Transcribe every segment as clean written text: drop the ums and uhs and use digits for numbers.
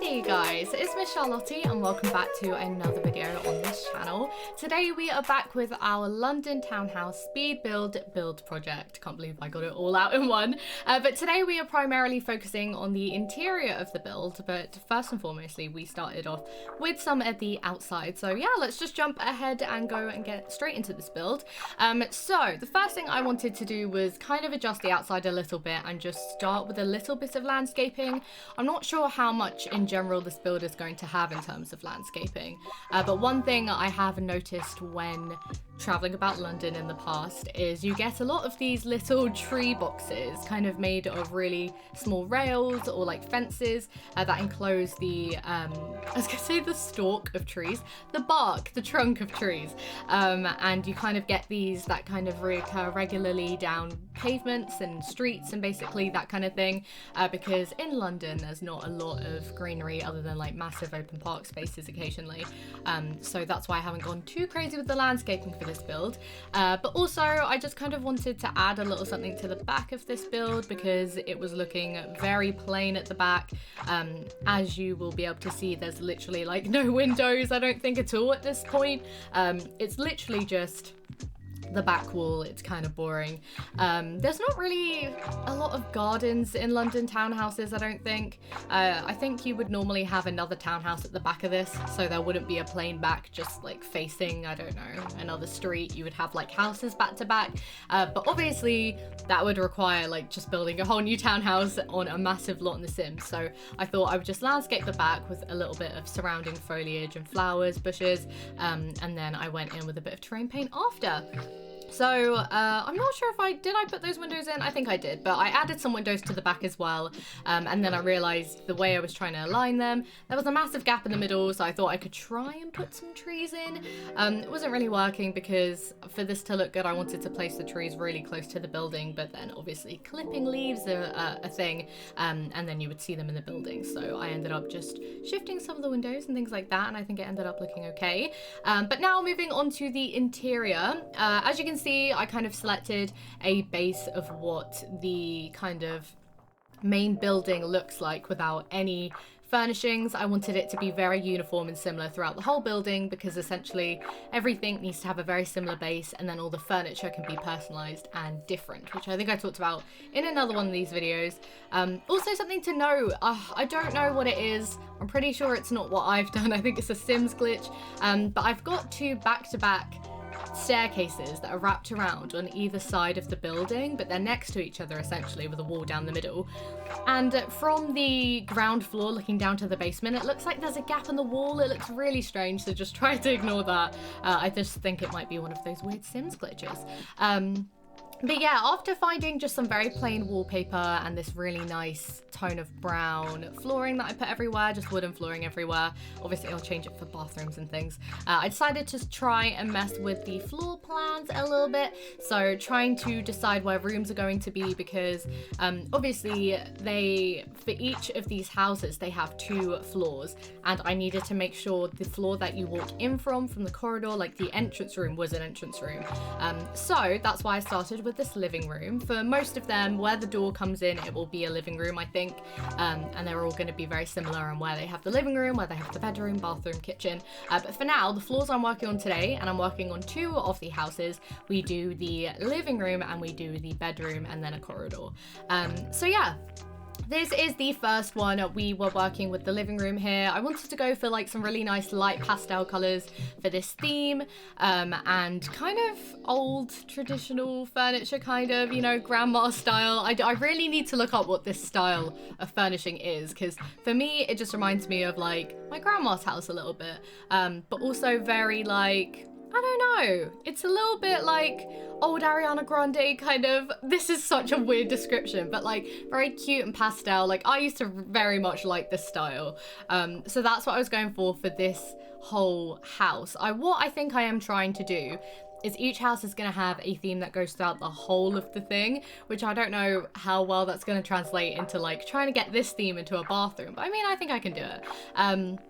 Hey guys, it's Miss Charlotte and welcome back to another video on this channel. Today we are back with our London townhouse speed build project. Can't believe I got it all out in one. But today we are primarily focusing on the interior of the build, but first and foremostly we started off with some of the outside. So yeah, let's just jump ahead and go and get straight into this build. So the first thing I wanted to do was kind of adjust the outside a little bit and just start with a little bit of landscaping. I'm not sure how much in general this build is going to have in terms of landscaping, but one thing I have noticed when traveling about London in the past is you get a lot of these little tree boxes kind of made of really small rails or like fences that enclose the I was gonna say the stalk of trees, the bark, the trunk of trees, and you kind of get these that kind of recur regularly down pavements and streets and basically that kind of thing, because in London there's not a lot of greenery other than like massive open park spaces occasionally, so that's why I haven't gone too crazy with the landscaping for this build, but also I just kind of wanted to add a little something to the back of this build because it was looking very plain at the back. As you will be able to see, there's literally like no windows, I don't think, at all at this point. It's literally just the back wall. It's kind of boring. There's not really a lot of gardens in London townhouses, I don't think. I think you would normally have another townhouse at the back of this, so there wouldn't be a plain back just like facing, I don't know, another street. You would have like houses back to back, but obviously that would require like just building a whole new townhouse on a massive lot in The Sims. So I thought I would just landscape the back with a little bit of surrounding foliage and flowers, bushes, and then I went in with a bit of terrain paint after. So I'm not sure if I put those windows in. I think I did, but I added some windows to the back as well, and then I realized the way I was trying to align them, there was a massive gap in the middle, so I thought I could try and put some trees in. It wasn't really working because for this to look good I wanted to place the trees really close to the building, but then obviously clipping leaves are a thing, and then you would see them in the building, so I ended up just shifting some of the windows and things like that, and I think it ended up looking okay. But now moving on to the interior, as you can see, I kind of selected a base of what the kind of main building looks like without any furnishings. I wanted it to be very uniform and similar throughout the whole building because essentially everything needs to have a very similar base, and then all the furniture can be personalized and different, which I think I talked about in another one of these videos. Also something to note, I don't know what it is. I'm pretty sure it's not what I've done. I think it's a Sims glitch, but I've got two back-to-back staircases that are wrapped around on either side of the building, but they're next to each other essentially with a wall down the middle, and from the ground floor looking down to the basement it looks like there's a gap in the wall. It looks really strange, so just try to ignore that. I just think it might be one of those weird Sims glitches. But yeah, after finding just some very plain wallpaper and this really nice tone of brown flooring that I put everywhere, just wooden flooring everywhere, obviously I'll change it for bathrooms and things, I decided to try and mess with the floor plans a little bit. So trying to decide where rooms are going to be, because obviously for each of these houses they have two floors, and I needed to make sure the floor that you walk in from the corridor, like the entrance room, was an entrance room. So that's why I started with this living room. For most of them, where the door comes in, it will be a living room, I think, and they're all going to be very similar in where they have the living room, where they have the bedroom, bathroom, kitchen. But for now, the floors I'm working on today, and I'm working on two of the houses, we do the living room and we do the bedroom and then a corridor. So yeah, this is the first one. We were working with the living room here. I wanted to go for like some really nice light pastel colors for this theme, and kind of old traditional furniture, kind of, you know, grandma style. I really need to look up what this style of furnishing is, because for me it just reminds me of like my grandma's house a little bit, but also very like, I don't know, it's a little bit like old Ariana Grande kind of. This is such a weird description, but like very cute and pastel. Like I used to very much like this style, so that's what I was going for this whole house. What I think I am trying to do is each house is going to have a theme that goes throughout the whole of the thing, which I don't know how well that's going to translate into like trying to get this theme into a bathroom, but I mean, I think I can do it.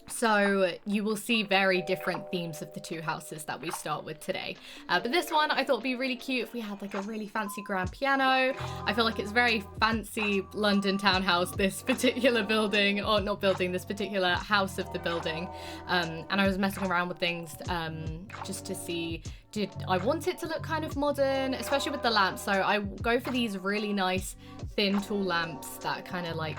So you will see very different themes of the two houses that we start with today. But this one I thought would be really cute if we had like a really fancy grand piano. I feel like it's very fancy London townhouse, this particular building, or not building, this particular house of the building. And I was messing around with things just to see, did I want it to look kind of modern, especially with the lamps. So I go for these really nice thin tall lamps that kind of like,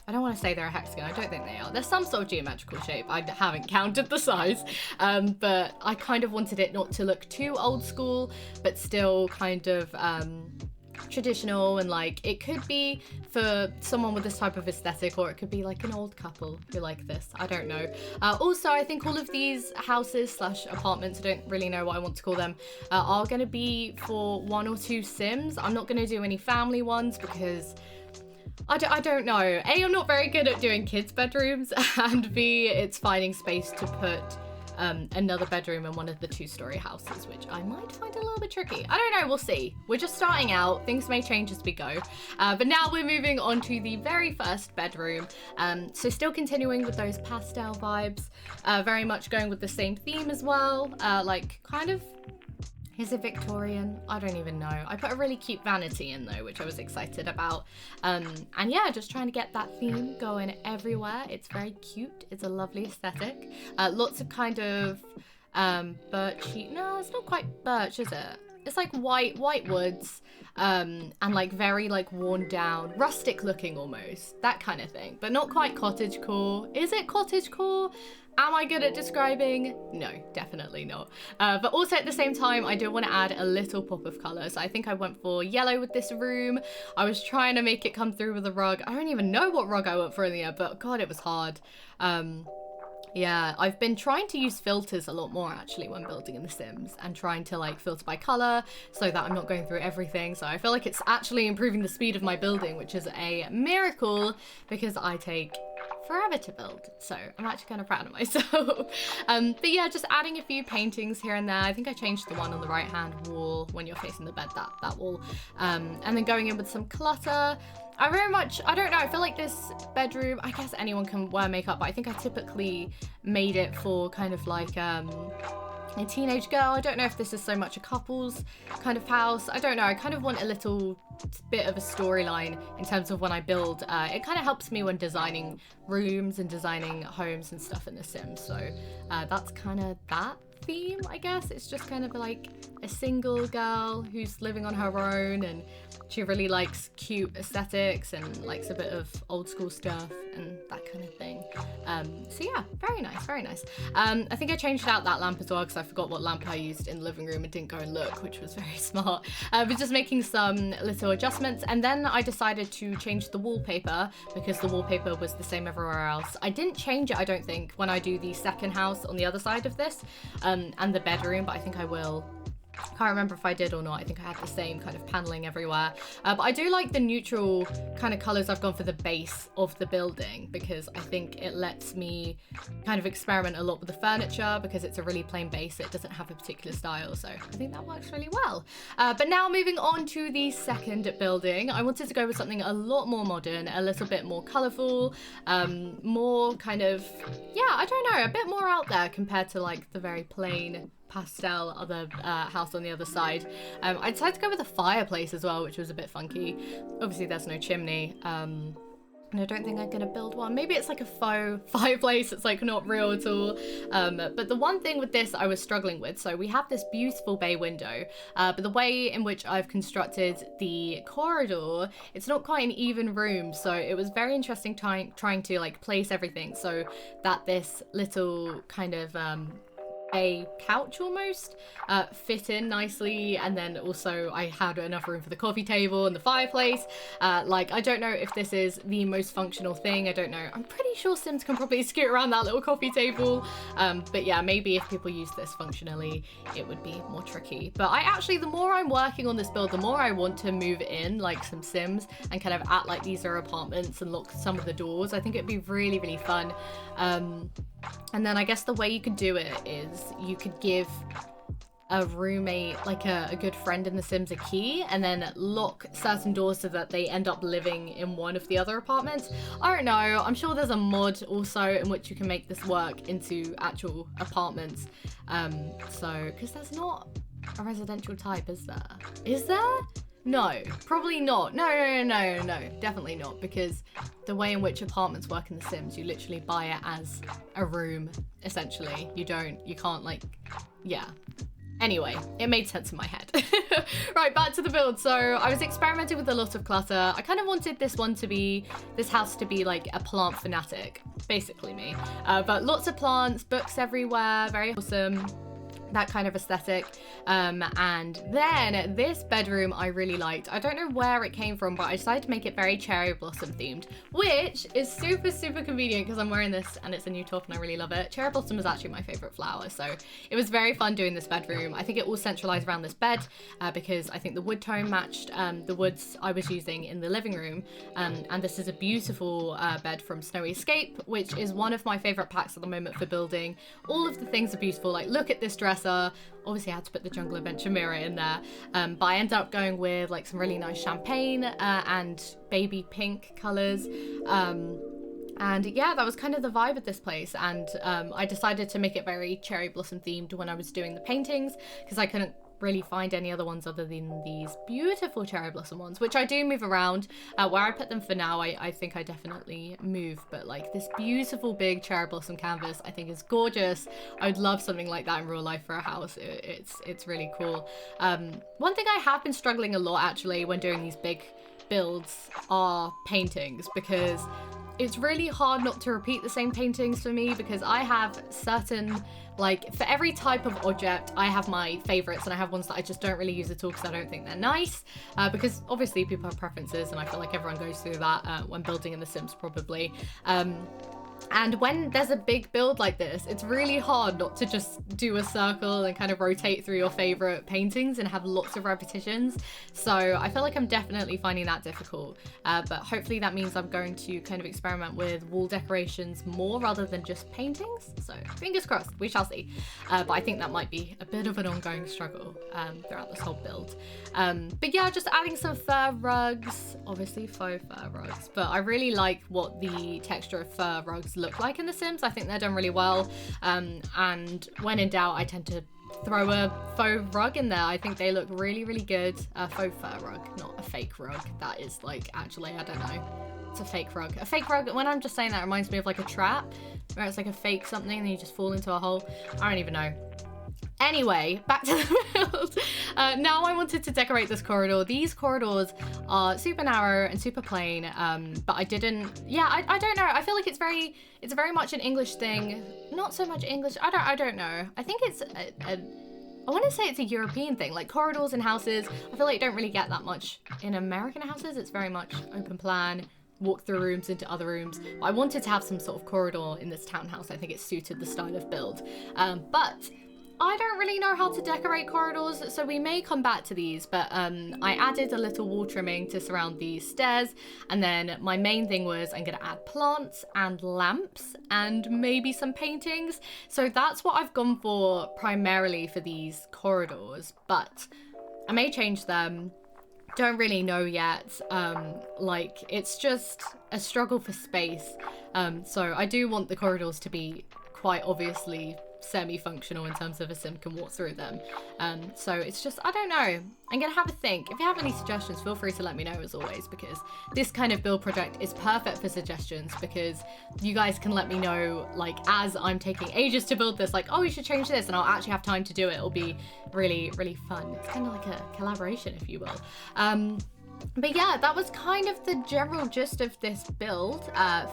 I don't want to say they're a hexagon, I don't think they are. They're some sort of geometrical shape. I haven't counted the size, but I kind of wanted it not to look too old school, but still kind of traditional, and like it could be for someone with this type of aesthetic, or it could be like an old couple who like this. I don't know. Also, I think all of these houses slash apartments, I don't really know what I want to call them, are going to be for 1 or 2 Sims. I'm not going to do any family ones because I don't know. A, I'm not very good at doing kids' bedrooms, and B, it's finding space to put another bedroom in one of the 2-story houses, which I might find a little bit tricky. I don't know, we'll see. We're just starting out. Things may change as we go. But now we're moving on to the very first bedroom. So still continuing with those pastel vibes, very much going with the same theme as well. Like kind of, is it Victorian? I don't even know. I put a really cute vanity in though, which I was excited about. And yeah, just trying to get that theme going everywhere. It's very cute. It's a lovely aesthetic. Lots of kind of birchy. No, it's not quite birch, is it? It's like white woods, and like very like worn down, rustic looking almost, that kind of thing, but not quite cottagecore. Is it cottagecore? Am I good at describing? No, definitely not. But also at the same time, I do want to add a little pop of colour. So I think I went for yellow with this room. I was trying to make it come through with a rug. I don't even know what rug I went for in the end, but God, it was hard. Yeah, I've been trying to use filters a lot more actually when building in The Sims, and trying to like filter by colour so that I'm not going through everything. So I feel like it's actually improving the speed of my building, which is a miracle because I take forever to build, so I'm actually kind of proud of myself. But yeah, just adding a few paintings here and there. I think I changed the one on the right hand wall when you're facing the bed, that wall, and then going in with some clutter. I very much, I don't know, I feel like this bedroom, I guess anyone can wear makeup, but I think I typically made it for kind of like a teenage girl. I don't know if this is so much a couple's kind of house. I don't know. I kind of want a little bit of a storyline in terms of when I build. It kind of helps me when designing rooms and designing homes and stuff in The Sims. So that's kind of that theme, I guess. It's just kind of like a single girl who's living on her own, and she really likes cute aesthetics and likes a bit of old school stuff and that kind of thing. So yeah, very nice, very nice. I think I changed out that lamp as well because I forgot what lamp I used in the living room and didn't go and look, which was very smart. But just making some little adjustments, and then I decided to change the wallpaper because the wallpaper was the same everywhere else. I didn't change it, I don't think, when I do the second house on the other side of this, and the bedroom, but I think I will. I can't remember if I did or not. I think I had the same kind of paneling everywhere. But I do like the neutral kind of colours I've gone for the base of the building, because I think it lets me kind of experiment a lot with the furniture because it's a really plain base. It doesn't have a particular style. So I think that works really well. But now moving on to the second building, I wanted to go with something a lot more modern, a little bit more colourful, more kind of, yeah, I don't know, a bit more out there compared to like the very plain pastel other house on the other side. I decided to go with a fireplace as well, which was a bit funky. Obviously there's no chimney, and I don't think I'm gonna build one. Maybe it's like a faux fireplace, it's like not real at all. But the one thing with this I was struggling with, so we have this beautiful bay window, but the way in which I've constructed the corridor, it's not quite an even room, so it was very interesting trying to like place everything so that this little kind of a couch almost fit in nicely, and then also I had enough room for the coffee table and the fireplace. Like, I don't know if this is the most functional thing, I don't know. I'm pretty sure Sims can probably scoot around that little coffee table, but yeah, maybe if people use this functionally it would be more tricky. But I actually, the more I'm working on this build, the more I want to move in like some Sims and kind of act like these are apartments and lock some of the doors. I think it'd be really, really fun. And then I guess the way you could do it is you could give a roommate, like a good friend in The Sims, a key, and then lock certain doors so that they end up living in one of the other apartments. I don't know, I'm sure there's a mod also in which you can make this work into actual apartments. So, because there's not a residential type, is there? Is there? No, probably not. No, definitely not, because the way in which apartments work in The Sims, you literally buy it as a room, essentially. You can't like, yeah. Anyway, it made sense in my head. Right, back to the build. So I was experimenting with a lot of clutter. I kind of wanted this house to be like a plant fanatic, basically me. But lots of plants, books everywhere, very awesome. That kind of aesthetic. And then this bedroom I really liked. I don't know where it came from, but I decided to make it very cherry blossom themed, which is super, super convenient because I'm wearing this and it's a new top and I really love it. Cherry blossom is actually my favorite flower, so it was very fun doing this bedroom. I think it all centralized around this bed because I think the wood tone matched the woods I was using in the living room. And this is a beautiful bed from Snowy Escape, which is one of my favorite packs at the moment for building. All of the things are beautiful. Like, look at this dresser. Obviously I had to put the Jungle Adventure mirror in there, but I ended up going with like some really nice champagne and baby pink colors. And yeah, that was kind of the vibe of this place. And I decided to make it very cherry blossom themed when I was doing the paintings, because I couldn't really find any other ones other than these beautiful cherry blossom ones, which I do move around. Where I put them for now, I think I definitely move, but like this beautiful big cherry blossom canvas I think is gorgeous. I would love something like that in real life for a house. It's really cool. One thing I have been struggling a lot actually when doing these big builds are paintings, because it's really hard not to repeat the same paintings for me, because I have certain, like, for every type of object, I have my favorites, and I have ones that I just don't really use at all because I don't think they're nice, because obviously people have preferences, and I feel like everyone goes through that when building in The Sims probably. And when there's a big build like this, it's really hard not to just do a circle and kind of rotate through your favorite paintings and have lots of repetitions. So I feel like I'm definitely finding that difficult. But hopefully that means I'm going to kind of experiment with wall decorations more rather than just paintings. So fingers crossed, we shall see. But I think that might be a bit of an ongoing struggle throughout this whole build. But yeah, just adding some fur rugs, obviously faux fur rugs. But I really like what the texture of fur rugs look like in The Sims. I think they're done really well, and when in doubt I tend to throw a faux rug in there. I think they look really, really good. A faux fur rug, not a fake rug. That is like, actually, I don't know, it's a fake rug. A fake rug, when I'm just saying that, it reminds me of like a trap where it's like a fake something and you just fall into a hole. I don't even know. Anyway, back to the build. Now I wanted to decorate this corridor. These corridors are super narrow and super plain, but I didn't, yeah, I don't know. I feel like it's very much an English thing. Not so much English, I don't know. I think it's I want to say it's a European thing, like corridors in houses. I feel like you don't really get that much in American houses. It's very much open plan, walk through rooms into other rooms. But I wanted to have some sort of corridor in this townhouse. I think it suited the style of build. But I don't really know how to decorate corridors, so we may come back to these, but I added a little wall trimming to surround the stairs, and then my main thing was I'm going to add plants and lamps and maybe some paintings. So that's what I've gone for primarily for these corridors, but I may change them. Don't really know yet. Like, it's just a struggle for space. So I do want the corridors to be quite obviously semi-functional in terms of a sim can walk through them. So it's just, I don't know. I'm gonna have a think. If you have any suggestions, feel free to let me know as always, because this kind of build project is perfect for suggestions, because you guys can let me know, like, as I'm taking ages to build this, like, oh, you should change this, and I'll actually have time to do it. It'll be really, really fun. It's kind of like a collaboration, if you will. But yeah, that was kind of the general gist of this build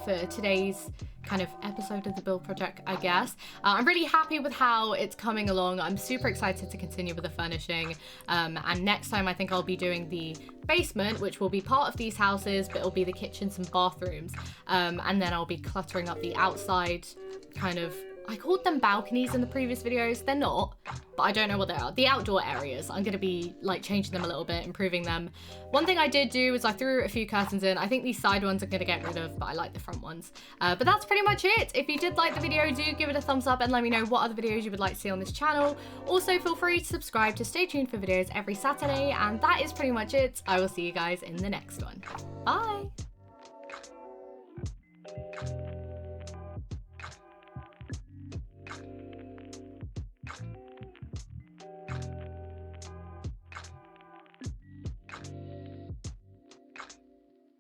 for today's kind of episode of the build project, I guess. I'm really happy with how it's coming along. I'm super excited to continue with the furnishing. And next time I think I'll be doing the basement, which will be part of these houses, but it'll be the kitchens and bathrooms. And then I'll be cluttering up the outside kind of, I called them balconies in the previous videos. They're not, but I don't know what they are. The outdoor areas. I'm going to be like changing them a little bit, improving them. One thing I did do is I threw a few curtains in. I think these side ones I'm going to get rid of, but I like the front ones. But that's pretty much it. If you did like the video, do give it a thumbs up and let me know what other videos you would like to see on this channel. Also, feel free to subscribe to stay tuned for videos every Saturday. And that is pretty much it. I will see you guys in the next one. Bye.